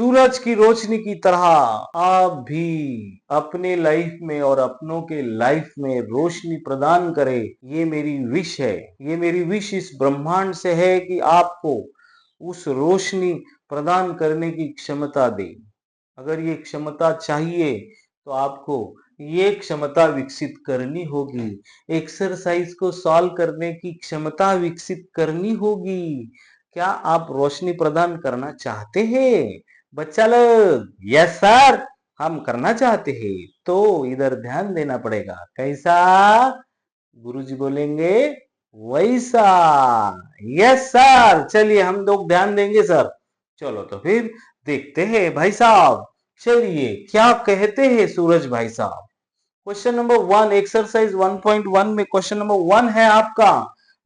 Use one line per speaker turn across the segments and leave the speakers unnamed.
सूरज की रोशनी की तरह आप भी अपने लाइफ में और अपनों के लाइफ में रोशनी प्रदान करें। ये मेरी विश है, ये मेरी विश इस ब्रह्मांड से है कि आपको उस रोशनी प्रदान करने की क्षमता दे। अगर ये क्षमता चाहिए तो आपको ये क्षमता विकसित करनी होगी। एक्सरसाइज को सॉल्व करने की क्षमता विकसित करनी होगी। क्या आप रोशनी प्रदान करना चाहते हैं बच्चा लोग? यस सर, हम करना चाहते हैं। तो इधर ध्यान देना पड़ेगा। कैसा? गुरुजी बोलेंगे वैसा। यस सर, चलिए हम लोग ध्यान देंगे सर। चलो तो फिर देखते हैं भाई साहब। चलिए क्या कहते हैं सूरज भाई साहब। क्वेश्चन नंबर 1, एक्सरसाइज 1.1 में क्वेश्चन नंबर 1 है आपका,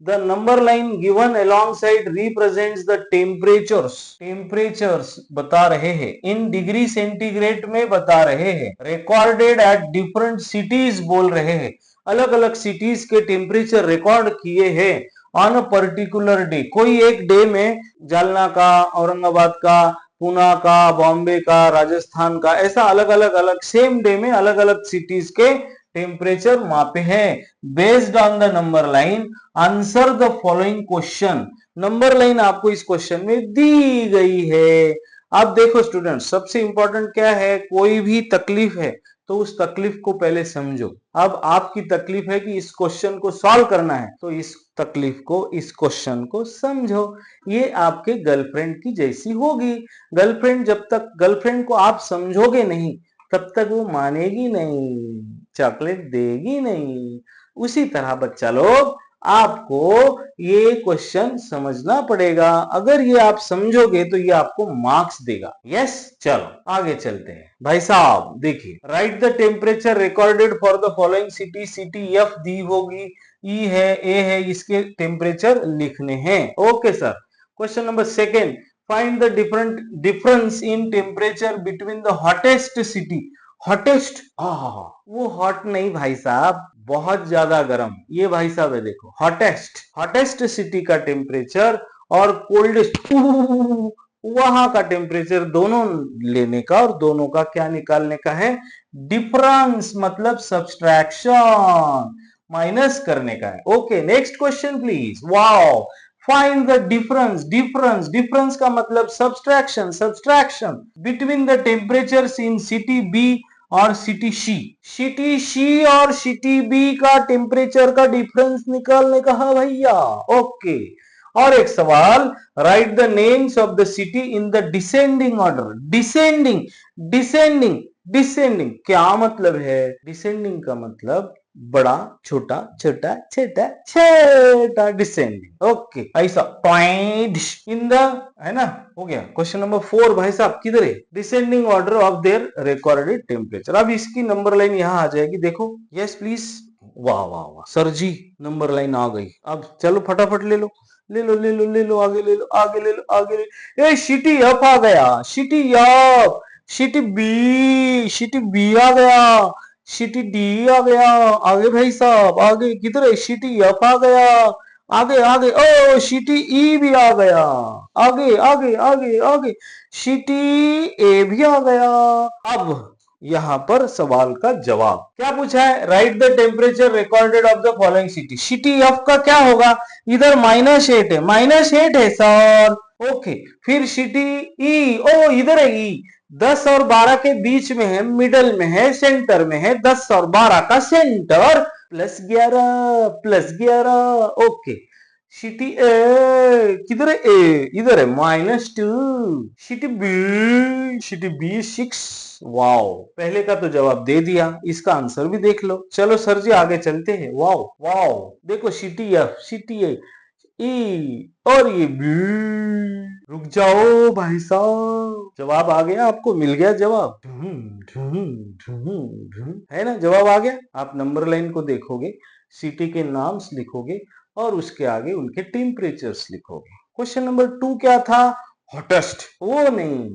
the number line given along side represents the temperatures. Temperatures बता रहे हैं, इन डिग्री सेंटीग्रेड में बता रहे हैं, रिकॉर्डेड एट डिफरेंट सिटीज बोल रहे हैं, अलग अलग सिटीज के टेम्परेचर रिकॉर्ड किए हैं ऑन अ पर्टिकुलर डे। कोई एक डे में जालना का, औरंगाबाद का, पुणे का, बॉम्बे का, राजस्थान का, ऐसा अलग अलग सेम डे में अलग अलग सिटीज के टेम्परेचर मापे हैं। Based on the number line answer the following question. Number line आपको इस क्वेश्चन में दी गई है। अब देखो स्टूडेंट, सबसे इंपॉर्टेंट क्या है, कोई भी तकलीफ है तो उस तकलीफ को पहले समझो। अब आपकी तकलीफ है कि इस क्वेश्चन को सॉल्व करना है, तो इस तकलीफ को, इस क्वेश्चन को समझो। ये आपके गर्लफ्रेंड की जैसी होगी। गर्लफ्रेंड, जब तक गर्लफ्रेंड को आप समझोगे नहीं तब तक वो मानेगी नहीं, चॉकलेट देगी नहीं। उसी तरह बच्चा लोग, आपको ये क्वेश्चन समझना पड़ेगा। अगर ये आप समझोगे तो ये आपको मार्क्स देगा। यस, चलो आगे चलते हैं भाई साहब। देखिए, right the temperature recorded for the following city. City F दी होगी, ई है, ए है, इसके टेम्परेचर लिखने हैं। Okay sir. Question number 2, find the difference in temperature between the hottest city. Hottest, वो हॉट नहीं भाई साहब, बहुत ज्यादा गर्म। ये भाई साहब है, देखो, हॉटेस्ट, हॉटेस्ट सिटी का टेम्परेचर और कोल्डेस्ट वहां का टेम्परेचर, दोनों लेने का और दोनों का क्या निकालने का है? डिफरेंस, मतलब सब्सट्रैक्शन, माइनस करने का है। Okay, next question please. Wow, find the difference. Difference, difference का मतलब subtraction, subtraction between the temperatures in city B और सिटी सी। सिटी सी और सिटी बी का टेम्परेचर का डिफरेंस निकालने का है भैया। ओके, और एक सवाल, write the names of the city in the descending order. Descending, descending, descending क्या मतलब है? डिसेंडिंग का मतलब बड़ा, छोटा, छोटा, छोटा, छोटा, डिसेंडिंग। ओके, ऐसा पॉइंट इन द, है ना, हो गया। क्वेश्चन नंबर 4 भाई साहब किधर है? Descending order of their recorded temperature. अब इसकी नंबर लाइन यहां आ जाएगी, देखो। Yes please. वाह वाह वाह सर जी, नंबर लाइन आ गई। अब चलो फटाफट ले लो, ले लो, ले लो, ले लो, आगे ले लो, आगे ले लो, आगे ले लो। ए सिटी एफ आ गया, city F, city B, city B आ गया, सिटी डी आ गया। आगे भाई साहब, आगे किधर है? सिटी एफ आ गया, आगे आगे, ओ सिटी ई भी आ गया, आगे आगे आगे आगे, सिटी ए भी आ गया। अब यहां पर सवाल का जवाब क्या पूछा है? Right the temperature recorded of the following city. City F का क्या होगा? इधर -8 है, -8 है सर। ओके, फिर सिटी ई, ओ इधर है ई, 10 और 12 के बीच में है, मिडल में है, सेंटर में है, 10 और 12 का सेंटर, +11, +11। ओके, सिटी ए किधर है? ए इधर है, -2। City B, city B 6। वाओ, पहले का तो जवाब दे दिया, इसका आंसर भी देख लो। चलो सर जी आगे चलते हैं। वाओ वाओ, देखो सिटी एफ, सिटी ए, ई और ये बी। रुक जाओ भाई साहब, जवाब आ गया, आपको मिल गया जवाब। है ना, जवाब आ गया। आप नंबर लाइन को देखोगे, सिटी के नाम्स लिखोगे और उसके आगे उनके टेम्परेचर्स लिखोगे। क्वेश्चन नंबर 2 क्या था? हॉटेस्ट, वो नहीं,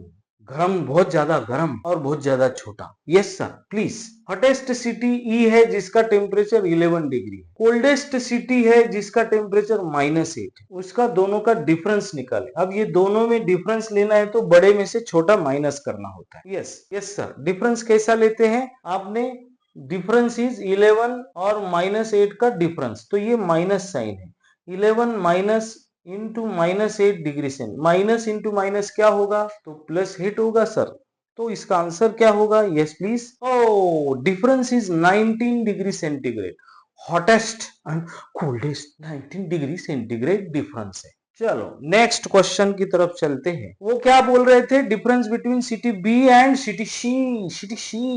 गर्म, बहुत ज्यादा गर्म और बहुत ज्यादा छोटा। Yes sir please. Hottest city E है जिसका टेम्परेचर 11 डिग्री। कोल्डेस्ट सिटी है जिसका टेम्परेचर -8। उसका दोनों का डिफरेंस निकाले। अब ये दोनों में डिफरेंस लेना है तो बड़े में से छोटा माइनस करना होता है। Yes yes sir. डिफरेंस कैसा लेते हैं आपने? डिफरेंस इज 11 और -8 का डिफरेंस, तो ये माइनस साइन है। 11 माइनस इंटू -8 डिग्री से, माइनस इंटू माइनस क्या होगा? तो +8 होगा सर। तो इसका आंसर क्या होगा? Yes please. Oh difference is 19 degree centigrade. Hottest and coldest 19 degree centigrade difference है। चलो नेक्स्ट क्वेश्चन की तरफ चलते हैं। वो क्या बोल रहे थे? Difference between city B and city C.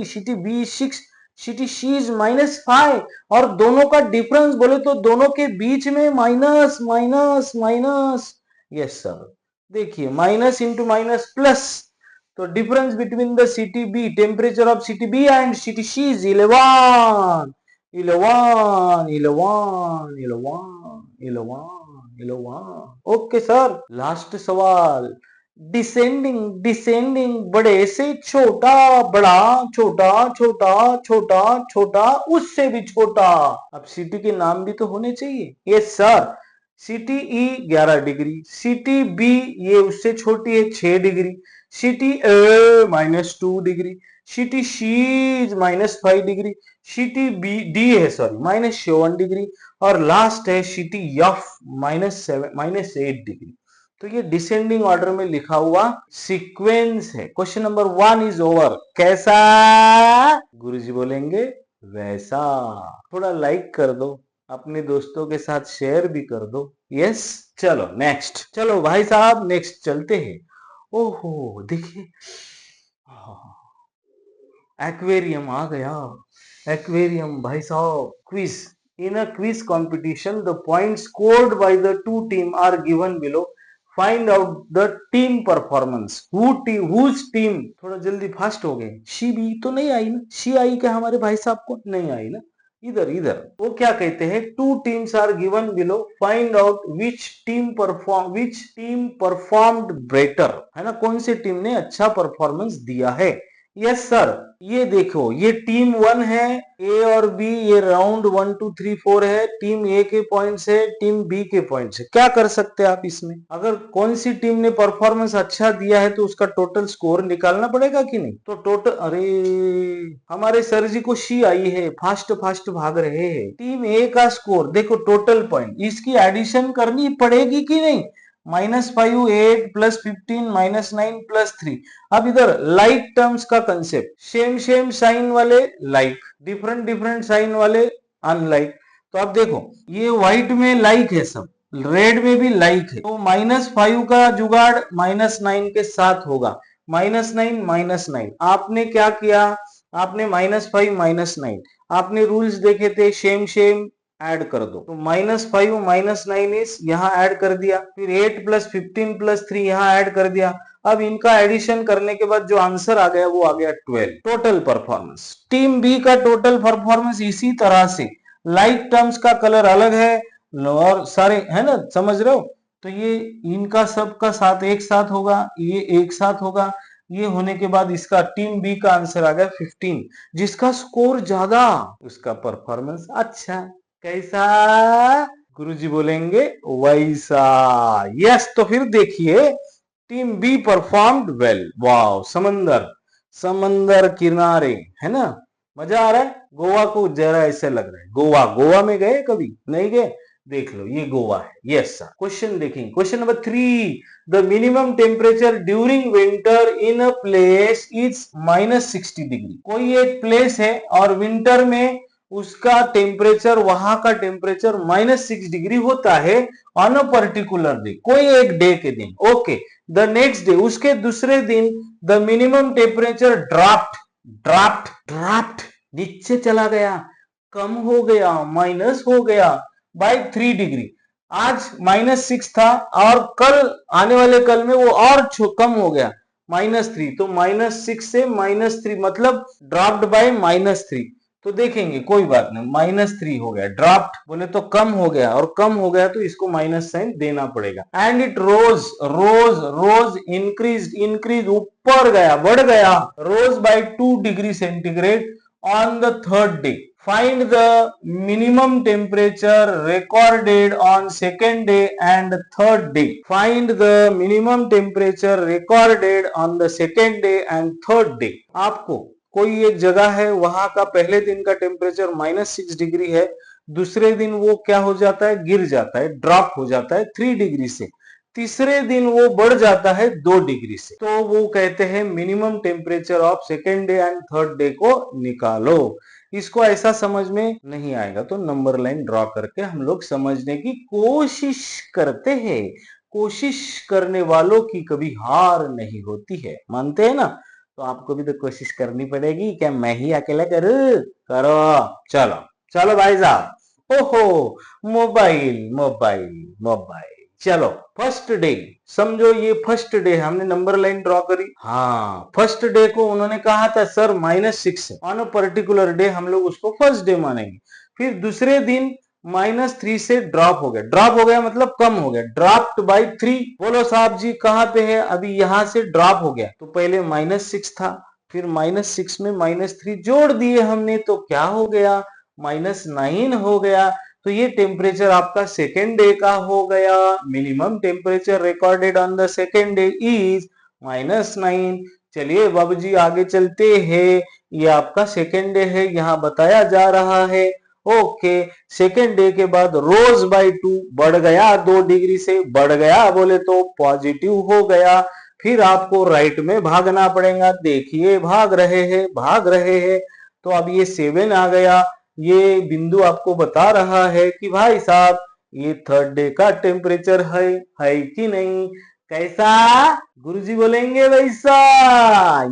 City B 6, city C is -5 और दोनों का डिफरेंस बोले तो दोनों के बीच में minus minus minus. Yes sir. देखिए माइनस इंटू माइनस प्लस, तो difference between the city B, temperature of city B and city C is 11 11 11 11 11। Okay sir. Last सवाल। डिसेंडिंग डिसेंडिंग, बड़े से छोटा, बड़ा छोटा छोटा छोटा छोटा उससे भी छोटा। अब सिटी के नाम भी तो होने चाहिए। Yes sir. सिटी ई 11 डिग्री, सिटी बी ये उससे छोटी है 6 डिग्री, सिटी ए -2 डिग्री, सिटी सी -5 डिग्री, सिटी बी डी है सॉरी -7 डिग्री और लास्ट है सिटी एफ -8 डिग्री। तो ये डिसेंडिंग ऑर्डर में लिखा हुआ सीक्वेंस है। Question number 1 is over. कैसा? गुरुजी बोलेंगे वैसा। थोड़ा लाइक कर दो, अपने दोस्तों के साथ शेयर भी कर दो। यस। चलो नेक्स्ट, चलो भाई साहब नेक्स्ट चलते हैं। ओहो देखिए, एक्वेरियम आ गया। एक्वेरियम भाई साहब। Quiz. In a quiz competition, the points scored by the two team are given below. Find out the team performance. Whose team? थोड़ा जल्दी फास्ट हो गए। शी भी तो नहीं आई ना? शी आई क्या हमारे भाई साहब को? नहीं आई ना। इधर इधर वो क्या कहते हैं? Two teams are given below, find out which team performed better, है ना? कौन सी टीम ने अच्छा परफॉर्मेंस दिया है। Yes sir. ये देखो, ये टीम 1 है, ए और बी, ये राउंड 1 2 3 4 है। टीम ए के पॉइंट्स है, टीम बी के पॉइंट्स है। क्या कर सकते हैं आप इसमें? अगर कौन सी टीम ने परफॉर्मेंस अच्छा दिया है तो उसका टोटल स्कोर निकालना पड़ेगा कि नहीं? तो टोटल, अरे हमारे सर जी को शी आई है, फास्ट फास्ट भाग रहे हैं। टीम ए का स्कोर देखो, टोटल पॉइंट, इसकी एडिशन करनी पड़ेगी कि नहीं? -5 8 +15 -9 +3। अब इधर लाइक टर्म्स का कंसेप्ट, सेम सेम साइन वाले लाइक, डिफरेंट डिफरेंट साइन वाले अनलाइक। तो अब देखो ये व्हाइट में लाइक है सब, रेड में भी लाइक है, तो -5 का जुगाड़ -9 के साथ होगा। -9 -9 आपने क्या किया? आपने -5 -9, आपने रूल्स देखे थे, सेम सेम ऐड कर दो। तो -5 -9 इस यहाँ ऐड कर दिया, फिर 8 + 15 + 3 यहाँ ऐड कर दिया। अब इनका एडिशन करने के बाद जो आंसर आ गया वो आ गया 12। टोटल परफॉर्मेंस टीम बी का टोटल परफॉर्मेंस इसी तरह से, लाइक टर्म्स का कलर अलग है और सारे, है ना, समझ रहे हो? तो ये इनका सबका साथ एक साथ होगा, ये एक साथ होगा। ये होने के बाद इसका टीम बी का आंसर आ गया 15। जिसका स्कोर ज्यादा उसका परफॉर्मेंस अच्छा। कैसा? गुरुजी बोलेंगे वैसा। यस। तो फिर देखिए, team be performed well. Wow, समंदर समंदर किनारे, है ना? मजा आ रहा है। गोवा को जरा ऐसे लग रहा है गोवा। गोवा में गए कभी? नहीं गए? देख लो ये गोवा है। Yes sir. क्वेश्चन देखेंगे। Question number 3, the minimum temperature during winter in a place is -60 degree. कोई एक प्लेस है और विंटर में उसका टेम्परेचर, वहां का टेम्परेचर -6 डिग्री होता है ऑन अ पर्टिकुलर डे, कोई एक डे के दिन। ओके। द नेक्स्ट डे, उसके दूसरे दिन, the minimum temperature draft draft draft नीचे चला गया, कम हो गया, माइनस हो गया बाय 3 डिग्री। आज -6 था और कल, आने वाले कल में वो और कम हो गया, -3। तो -6 से -3 मतलब ड्राफ्ट बाय -3। तो देखेंगे कोई बात नहीं, -3 हो गया, ड्राफ्ट बोले तो कम हो गया, और कम हो गया तो इसको माइनस साइन देना पड़ेगा। And it rose rose rose increase increase, ऊपर गया, बढ़ गया, rose by 2 degree centigrade on the third day. Find the minimum temperature recorded on second day and third day. Find the minimum temperature recorded on the second day and third day. आपको कोई एक जगह है, वहां का पहले दिन का टेम्परेचर -6 डिग्री है, दूसरे दिन वो क्या हो जाता है, गिर जाता है, ड्रॉप हो जाता है 3 डिग्री से, तीसरे दिन वो बढ़ जाता है 2 डिग्री से, तो वो कहते हैं minimum temperature of second day and third day को निकालो। इसको ऐसा समझ में नहीं आएगा तो नंबर लाइन ड्रॉ करके हम लोग समझने की कोशिश करते हैं। कोशिश करने वालों की कभी हार नहीं होती है, मानते हैं ना? तो आपको भी तो कोशिश करनी पड़ेगी, क्या मैं ही अकेला करूं? करो, चलो चलो भाई साहब। ओहो, मोबाइल मोबाइल मोबाइल। चलो, फर्स्ट डे समझो, ये फर्स्ट डे हमने नंबर लाइन ड्रॉ करी। हाँ, फर्स्ट डे को उन्होंने कहा था सर -6 है, ऑन अ पर्टिकुलर डे हम लोग उसको फर्स्ट डे मानेंगे। फिर दूसरे दिन -3 से ड्रॉप हो गया, ड्रॉप हो गया मतलब कम हो गया, ड्रॉप्ड बाय 3। बोलो साहब जी कहां पे है? अभी यहां से ड्रॉप हो गया, तो पहले -6 था, फिर -6 में -3 जोड़ दिए हमने, तो क्या हो गया, -9 हो गया। तो ये टेम्परेचर आपका सेकेंड डे का हो गया। Minimum temperature recorded on the second day is -9। चलिए बाबूजी आगे चलते हैं, ये आपका सेकेंड डे है, यहाँ बताया जा रहा है। ओके, सेकेंड डे के बाद रोज बाय 2 बढ़ गया, 2 डिग्री से बढ़ गया, बोले तो पॉजिटिव हो गया। फिर आपको राइट में भागना पड़ेगा, देखिए भाग रहे हैं भाग रहे हैं, तो अब ये 7 आ गया। ये बिंदु आपको बता रहा है कि भाई साहब ये थर्ड डे का टेम्परेचर है कि नहीं? कैसा गुरुजी बोलेंगे वैसा?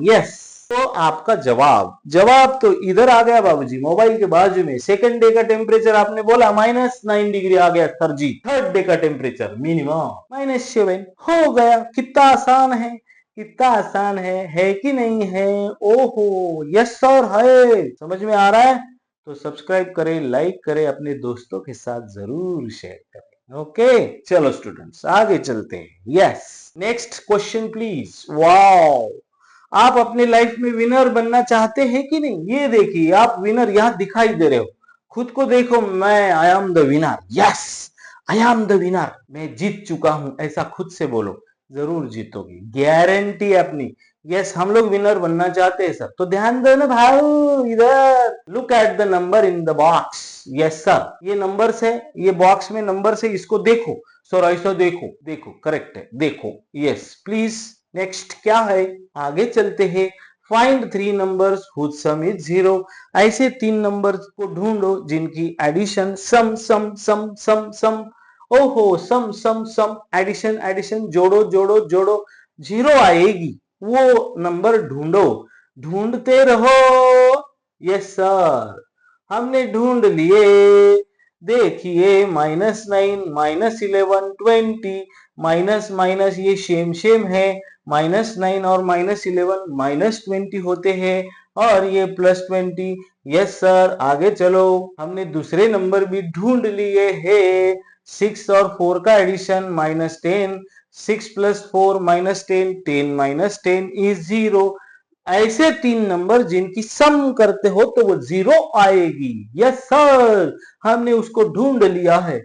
यस। तो आपका जवाब तो इधर आ गया बाबूजी, मोबाइल के बाजू में। सेकंड डे का टेम्परेचर आपने बोला -9 डिग्री आ गया सर जी। थर्ड डे का टेम्परेचर मिनिमम -7 हो गया। कितना आसान है, कितना आसान है कि नहीं है? ओहो, यस सर है। समझ में आ रहा है? तो सब्सक्राइब करें, लाइक करें, अपने दोस्तों के साथ जरूर शेयर करें। ओके, चलो स्टूडेंट्स आगे चलते हैं। Yes, next question please. Wow, आप अपने लाइफ में विनर बनना चाहते हैं कि नहीं? ये देखिए, आप विनर यहाँ दिखाई दे रहे हो, खुद को देखो, मैं I am the winner. Yes, I am the winner, मैं जीत चुका हूं, ऐसा खुद से बोलो, जरूर जीतोगे, गारंटी अपनी। यस, हम लोग विनर बनना चाहते हैं सर। तो ध्यान दो ना भाई, इधर look at the number in the box. Yes sir, ये नंबर्स है, ये बॉक्स में नंबर्स है, इसको देखो सर, ऐसा देखो, देखो करेक्ट है, देखो। यस प्लीज, नेक्स्ट क्या है? आगे चलते हैं। Find 3 numbers whose sum is 0। ऐसे 3 नंबर्स को ढूंढो जिनकी एडिशन सम सम सम सम सम। ओहो, सम सम सम, एडिशन एडिशन, जोड़ो जोड़ो जोड़ो, 0 आएगी, वो नंबर ढूंढो, ढूंढते रहो। यस सर, हमने ढूंढ लिए। देखिए, -9 -11 20, माइनस माइनस ये सेम है, -9 और -11 -20 होते हैं, और ये +20। यस सर, आगे चलो, हमने दूसरे नंबर भी ढूंढ लिए हैं। 6 और 4 का एडिशन -10, 6 + 4 -10, 10 - 10 इज 0। ऐसे 3 नंबर जिनकी सम करते हो तो वो 0 आएगी। यस सर, हमने उसको ढूंढ लिया है।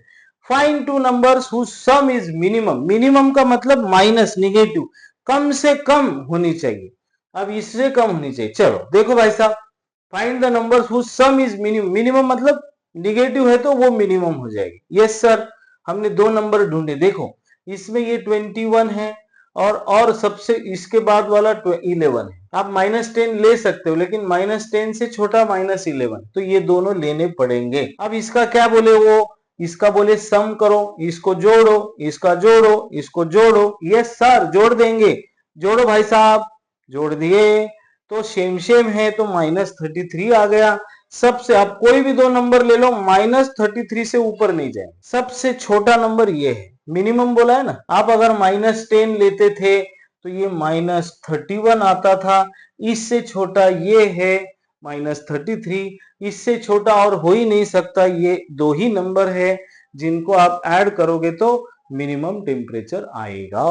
Find 2 numbers whose sum is minimum. Minimum का मतलब माइनस, निगेटिव, कम से कम होनी चाहिए। अब इससे कम होनी चाहिए। चलो देखो भाई साहब, find the numbers whose sum is minimum. Minimum मतलब निगेटिव है तो वो मिनिमम हो जाएगी। यस सर, हमने 2 नंबर ढूंढे। देखो, इसमें ये 21 है, और सबसे इसके बाद वाला 11 है। आप -10 ले सकते हो, लेकिन -10 से छोटा -11, तो ये दोनों लेने पड़ेंगे। अब इसका क्या बोले वो, इसका बोले सम करो, इसको जोड़ो, इसका जोड़ो, इसको जोड़ो। यस सर, जोड़ देंगे, जोड़ो भाई साहब, जोड़ दिए, तो सेम है, तो -33 आ गया। सबसे, आप कोई भी 2 नंबर ले लो, -33 से ऊपर नहीं जाए। सबसे छोटा नंबर ये है, मिनिमम बोला है ना। आप अगर -10 लेते थे तो ये -31 आता था। इससे छोटा ये है -33। इससे छोटा और हो ही नहीं सकता। ये दो ही नंबर है जिनको आप ऐड करोगे तो मिनिमम टेम्परेचर आएगा।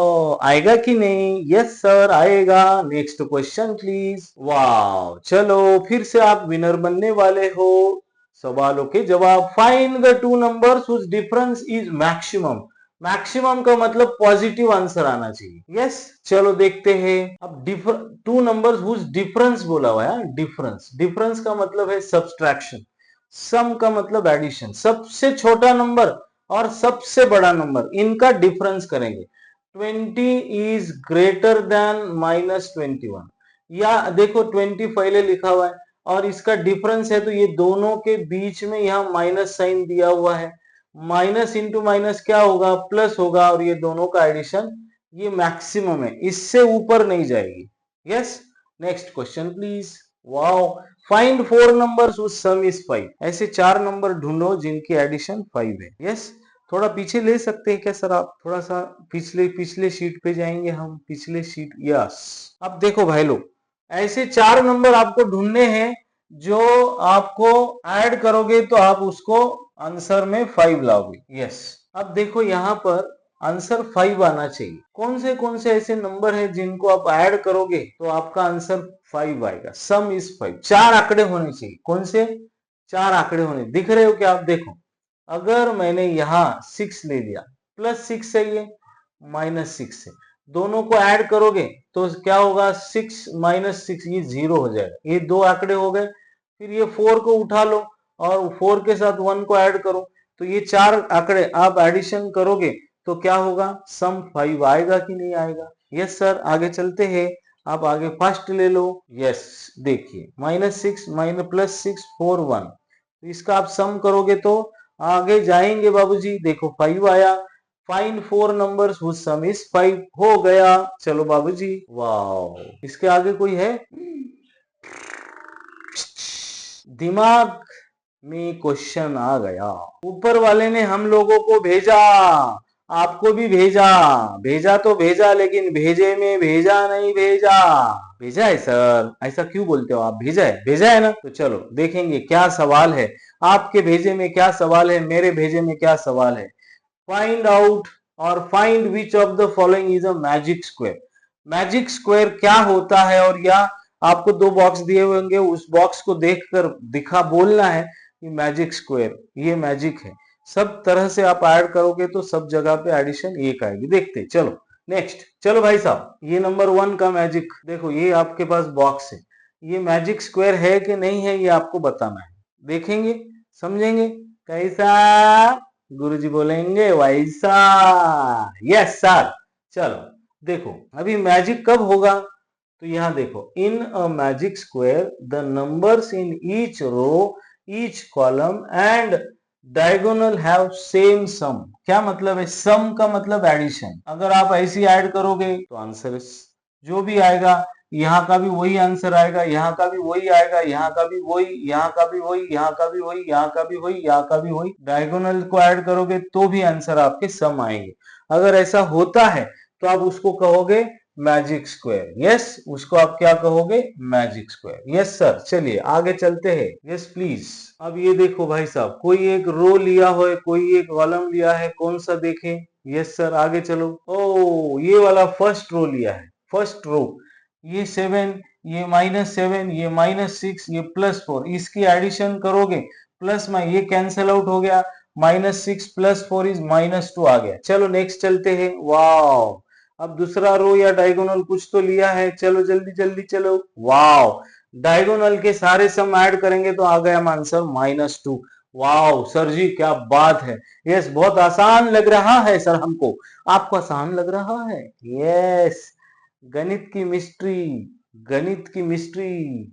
आएगा कि नहीं? यस सर आएगा। Next question please. वाह, चलो फिर से आप विनर बनने वाले हो। सवालों के जवाब। Find the two numbers whose difference is maximum. Maximum का मतलब पॉजिटिव आंसर आना चाहिए। यस, चलो देखते हैं। अब टू नंबर्स हुज डिफरेंस बोला हुआ है। डिफरेंस, डिफरेंस का मतलब है सब्सट्रैक्शन। सम का मतलब एडिशन। सबसे छोटा नंबर और सबसे बड़ा नंबर, इनका डिफरेंस करेंगे। 20 इज ग्रेटर देन -21। या देखो 20 पहले लिखा हुआ है और इसका डिफरेंस है, तो ये दोनों के बीच में यहाँ माइनस साइन दिया हुआ है। माइनस इंटू माइनस क्या होगा? प्लस होगा। और ये दोनों का एडिशन, ये मैक्सिमम है, इससे ऊपर नहीं जाएगी। Yes, next question please. Wow, find four numbers whose sum is 5। ऐसे चार नंबर ढूंढो जिनकी एडिशन 5 है। यस, थोड़ा पीछे ले सकते हैं क्या सर आप? थोड़ा सा पिछले पिछले शीट पे जाएंगे हम। पिछले शीट, यस। अब देखो भाई लोग, ऐसे चार नंबर आपको ढूंढने हैं जो आपको ऐड करोगे तो आप उसको आंसर में 5 लाओगे। यस, अब देखो यहाँ पर आंसर 5 आना चाहिए। कौन से ऐसे नंबर है जिनको आप ऐड करोगे तो आपका आंसर 5 आएगा? सम इज 5। चार आंकड़े होने चाहिए। कौन से? चार आंकड़े होने दिख रहे हो क्या आप? देखो, अगर मैंने यहाँ 6 ले लिया, +6 है ये, -6 है, दोनों को ऐड करोगे तो क्या होगा? 6 -6, ये 0 हो जाएगा। ये दो आंकड़े हो गए। फिर ये 4 को उठा लो और 4 के साथ 1 को ऐड करो, तो ये चार आंकड़े आप एडिशन करोगे तो क्या होगा? सम 5 आएगा कि नहीं आएगा? यस सर, आगे चलते हैं। आप आगे फर्स्ट ले लो। यस, देखिए -6 +6 4 1, इसका आप सम करोगे तो आगे जाएंगे बाबूजी। देखो 5 आया। Find four numbers whose sum is 5 हो गया। चलो बाबूजी, वाह, इसके आगे कोई है? दिमाग में क्वेश्चन आ गया। ऊपर वाले ने हम लोगों को भेजा, आपको भी भेजा। भेजा तो भेजा, लेकिन भेजे में भेजा नहीं भेजा। भेजा है सर? ऐसा क्यों बोलते हो आप? भेजा है, भेजा है ना? तो चलो देखेंगे क्या सवाल है। आपके भेजे में क्या सवाल है, मेरे भेजे में क्या सवाल है। फाइंड आउट और find which of the following is a magic square. Magic square क्या होता है? और या आपको दो बॉक्स दिए होंगे, उस बॉक्स को देखकर दिखा बोलना है कि मैजिक स्क्वायर, ये मैजिक है। सब तरह से आप ऐड करोगे तो सब जगह पे एडिशन एक आएगी। देखते चलो। नेक्स्ट, चलो भाई साहब, ये नंबर 1 का मैजिक देखो, ये आपके पास बॉक्स है। ये मैजिक स्क्वायर है कि नहीं है, ये आपको बताना है। देखेंगे, समझेंगे। कैसा? गुरुजी बोलेंगे वैसा। Yes sir. चलो देखो, अभी मैजिक कब होगा? तो यहां देखो, in a magic square the numbers in each row, each column and diagonal have same sum. क्या मतलब है? सम का मतलब एडिशन। अगर आप ऐसी ऐड करोगे तो आंसर जो भी आएगा, यहाँ का भी वही आंसर आएगा, यहाँ का भी वही आएगा, यहाँ का भी वही, यहाँ का भी वही, यहाँ का भी वही, यहाँ का भी वही, यहाँ का भी वही। डायगोनल को ऐड करोगे तो भी आंसर आपके सम आएंगे। अगर ऐसा होता है तो आप उसको कहोगे मैजिक स्क्वायर। यस, उसको आप क्या कहोगे? Magic square. Yes sir. चलिए आगे चलते हैं। Yes please. अब ये देखो भाई साहब, कोई एक रो लिया हो, कोई एक कॉलम लिया है, कौन सा देखें? यस सर, आगे चलो। ओ, ये वाला फर्स्ट रो लिया है। फर्स्ट रो, ये 7, ये -7, ये -6, ये +4, इसकी एडिशन करोगे प्लस में ये कैंसिल आउट हो गया। -6 + 4 इज -2 आ गया। चलो नेक्स्ट चलते हैं। वाओ, अब दूसरा रो या डायगोनल कुछ तो लिया है। चलो जल्दी जल्दी चलो। वाओ, डायगोनल के सारे सम ऐड करेंगे तो आ गया आंसर -2। वाओ सर जी, क्या बात है। यस, बहुत आसान लग रहा है सर हमको। आपको आसान लग रहा है? यस, गणित की मिस्ट्री, गणित की मिस्ट्री।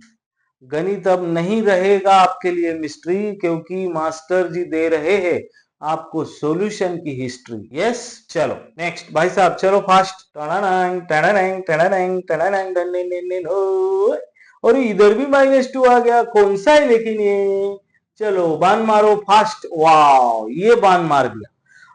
गणित अब नहीं रहेगा आपके लिए मिस्ट्री, क्योंकि मास्टर जी दे रहे हैं आपको सॉल्यूशन की हिस्ट्री। यस, चलो नेक्स्ट भाई साहब, चलो फास्ट। और इधर भी -2 आ गया। कौन सा है लेकिन ये? चलो बाण मारो फास्ट। वाओ, ये बाण मार दिया।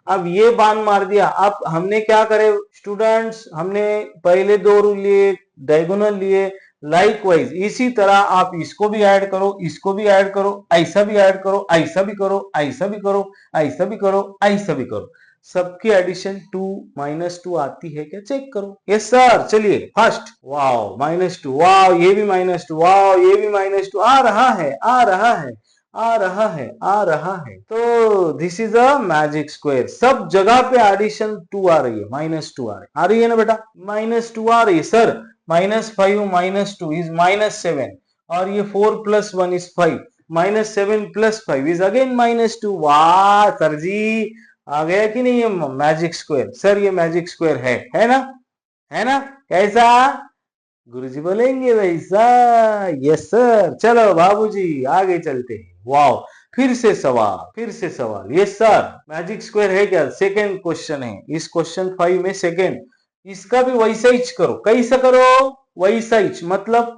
अब ये बाण मार दिया। अब हमने क्या करे स्टूडेंट्स? हमने पहले दो रो लिए, डायगोनल लिए, लाइकवाइज इसी तरह आप इसको भी ऐड करो, इसको भी ऐड करो, ऐसा भी ऐड करो, ऐसा भी करो, ऐसा भी करो, ऐसा भी करो, ऐसा भी करो, सबकी एडिशन 2 -2 आती है क्या चेक करो। यस सर, चलिए फर्स्ट, वाओ -2, वाओ ये भी -2, वाओ ये भी -2 आ रहा है, आ रहा है, आ रहा है, आ रहा है। तो this is a magic square, सब जगह पे एडिशन 2 आ रही है, -2 आ रही है ना बेटा, -2 आ रही है सर। -5 -2 इज -7 और ये 4 + 1 इज 5, -7 + 5 इज अगेन -2। वाह सर जी, आ गया कि नहीं ये मैजिक स्क्वायर। सर ये मैजिक स्क्वायर है ना, है ना, कैसा गुरुजी बोलेंगे वैसा। यस सर, चलो बाबूजी आगे चलते हैं। वाओ, फिर से सवाल, फिर से सवाल। यस सर, मैजिक स्क्वायर है क्या, सेकंड क्वेश्चन है इस क्वेश्चन 5 में, सेकंड। इसका भी वैसा ही करो, कैसा करो, वैसा ही, मतलब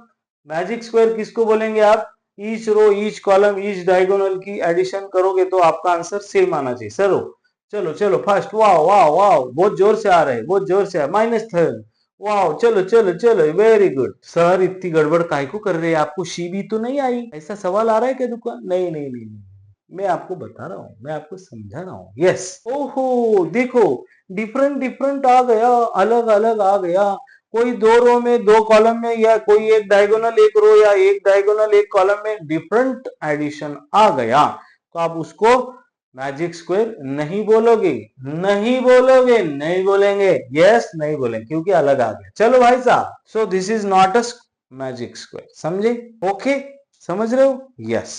मैजिक स्क्वायर किसको बोलेंगे आप, each row, each column, each diagonal की एडिशन करोगे तो आपका आंसर सेम आना चाहिए सर। चलो चलो फर्स्ट, वाओ वाओ वाओ, बहुत जोर से आ रहे हैं, बहुत जोर से -3, वाओ चलो चलो चलो, वेरी गुड। सर इतनी गड़बड़ काहे को कर रहे हैं, आपको शीबी तो नहीं आई, ऐसा सवाल आ रहा है क्या दुकान, नहीं नहीं नहीं नहीं, मैं आपको बता रहा हूँ, मैं आपको समझा रहा हूँ। यस, ओहो देखो, डिफरेंट डिफरेंट आ गया, अलग अलग आ गया, कोई 2 रो में 2 कॉलम में, या कोई एक डायगोनल 1 रो या एक डायगोनल 1 कॉलम में डिफरेंट एडिशन आ गया, तो आप उसको मैजिक स्क्वायर नहीं बोलोगे, नहीं बोलोगे, नहीं बोलेंगे, यस नहीं बोलेंगे, क्योंकि अलग आ गया। चलो भाई साहब, so this is not a magic square, समझे, ओके, समझ रहे हो, यस।